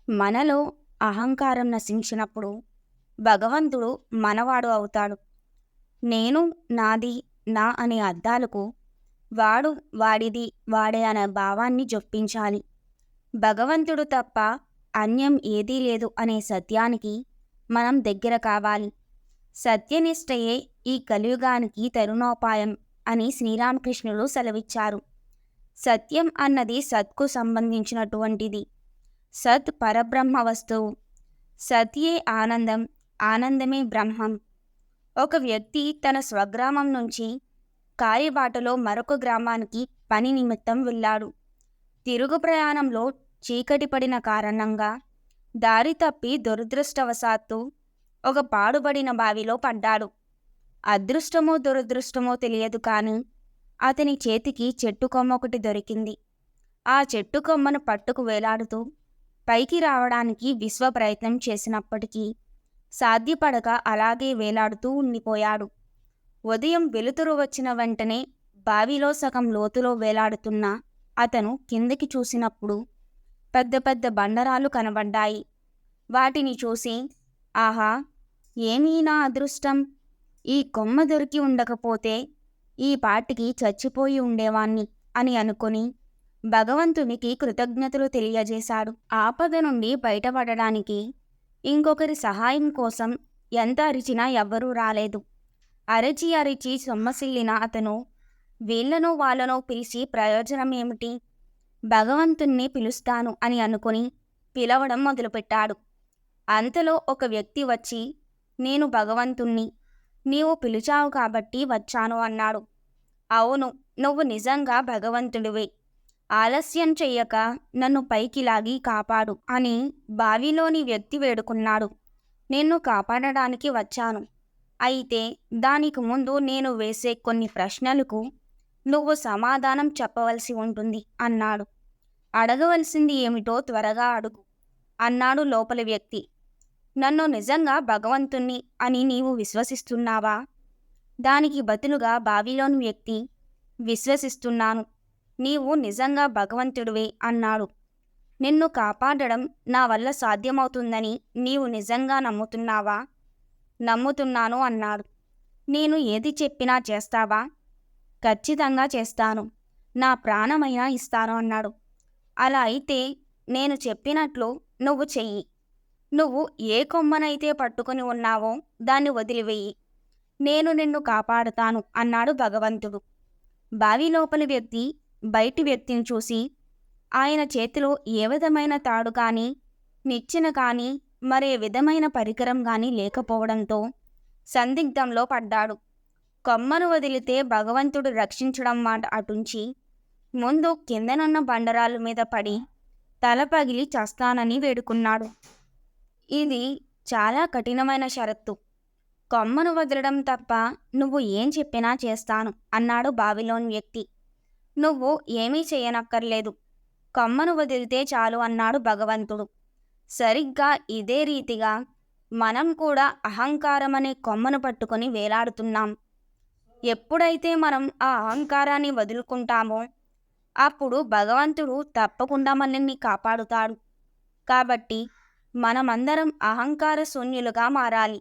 మనలో అహంకారం నశించినప్పుడు భగవంతుడు మనవాడు అవుతాడు. నేను, నాది, నా అనే అద్దాలకు వాడు, వాడిది, వాడే అనే భావాన్ని జొప్పించాలి. భగవంతుడు తప్ప అన్యం ఏదీ లేదు అనే సత్యానికి మనం దగ్గర కావాలి. సత్యనిష్టయే ఈ కలియుగానికి తరుణోపాయం అని శ్రీరామకృష్ణులు సెలవిచ్చారు. సత్యం అన్నది సత్కు సంబంధించినటువంటిది. సత్ పరబ్రహ్మ వస్తువు. సత్యే ఆనందం, ఆనందమే బ్రహ్మం. ఒక వ్యక్తి తన స్వగ్రామం నుంచి కాలిబాటలో మరొక గ్రామానికి పని నిమిత్తం వెళ్ళాడు. తిరుగు ప్రయాణంలో చీకటి పడిన కారణంగా దారి తప్పి దురదృష్టవశాత్తు ఒక పాడుబడిన బావిలో పడ్డాడు. అదృష్టమో దురదృష్టమో తెలియదు కానీ అతని చేతికి చెట్టు కొమ్మ ఒకటి దొరికింది. ఆ చెట్టు కొమ్మను పట్టుకు వేలాడుతూ పైకి రావడానికి విశ్వ ప్రయత్నం చేసినప్పటికీ సాధ్యపడక అలాగే వేలాడుతూ ఉండిపోయాడు. ఉదయం వెలుతురు వచ్చిన వెంటనే బావిలో సగం లోతులో వేలాడుతున్న అతను కిందకి చూసినప్పుడు పెద్ద పెద్ద బండరాలు కనబడ్డాయి. వాటిని చూసి, ఆహా, ఏమీ నా అదృష్టం! ఈ కొమ్మ దొరికి ఉండకపోతే ఈ పాటికి చచ్చిపోయి ఉండేవాణ్ణి అని అనుకుని భగవంతునికి కృతజ్ఞతలు తెలియజేశాడు. ఆపద నుండి బయటపడడానికి ఇంకొకరి సహాయం కోసం ఎంత అరిచినా ఎవ్వరూ రాలేదు. అరిచి అరిచి సొమ్మసిల్లిన అతను వీళ్లను వాళ్ళనో పిలిచి ప్రయోజనం ఏమిటి? భగవంతుణ్ణి పిలుస్తాను అని అనుకుని పిలవడం మొదలుపెట్టాడు. అంతలో ఒక వ్యక్తి వచ్చి, నేను భగవంతుణ్ణి, నీవు పిలిచావు కాబట్టి వచ్చాను అన్నాడు. అవును, నువ్వు నిజంగా భగవంతుడివే. ఆలస్యం చెయ్యక నన్ను పైకి లాగి కాపాడు అని బావిలోని వ్యక్తి వేడుకున్నాడు. నిన్ను కాపాడడానికి వచ్చాను. అయితే దానికి ముందు నేను వేసే కొన్ని ప్రశ్నలకు నువ్వు సమాధానం చెప్పవలసి ఉంటుంది అన్నాడు. అడగవలసింది ఏమిటో త్వరగా అడుగు అన్నాడు లోపలి వ్యక్తి. నన్ను నిజంగా భగవంతుణ్ణి అని నీవు విశ్వసిస్తున్నావా? దానికి బదులుగా బావిలోని వ్యక్తి, విశ్వసిస్తున్నాను. నీవు నిజంగా భగవంతుడివే అన్నాడు. నిన్ను కాపాడడం నా వల్ల సాధ్యమవుతుందని నీవు నిజంగా నమ్ముతున్నావా? నమ్ముతున్నాను అన్నాడు. నేను ఏది చెప్పినా చేస్తావా? ఖచ్చితంగా చేస్తాను. నా ప్రాణమైనా ఇస్తాను అన్నాడు. అలా అయితే నేను చెప్పినట్లు నువ్వు చెయ్యి. నువ్వు ఏ కొమ్మనైతే పట్టుకుని ఉన్నావో దాన్ని వదిలివేయి. నేను నిన్ను కాపాడుతాను అన్నాడు భగవంతుడు. బావి లోపలి వ్యక్తి బయటి వ్యక్తిని చూసి ఆయన చేతిలో ఏ విధమైన తాడు కానీ, నిచ్చెన కానీ, మరే విధమైన పరికరం కానీ లేకపోవడంతో సందిగ్ధంలో పడ్డాడు. కొమ్మను వదిలితే భగవంతుడు రక్షించడం మాట అటుంచి ముందు కిందనున్న బండరాల మీద పడి తల పగిలి చస్తానని వేడుకున్నాడు. ఇది చాలా కఠినమైన షరత్తు. కొమ్మను వదలడం తప్ప నువ్వు ఏం చెప్పినా చేస్తాను అన్నాడు బావిలోని వ్యక్తి. నువ్వు ఏమీ చేయనక్కర్లేదు, కొమ్మను వదిలితే చాలు అన్నాడు భగవంతుడు. సరిగ్గా ఇదే రీతిగా మనం కూడా అహంకారం అనే కొమ్మను పట్టుకొని వేలాడుతున్నాం. ఎప్పుడైతే మనం ఆ అహంకారాన్ని వదులుకుంటామో అప్పుడు భగవంతుడు తప్పకుండా మనల్ని కాపాడుతాడు. కాబట్టి మనమందరం అహంకార శూన్యులుగా మారాలి.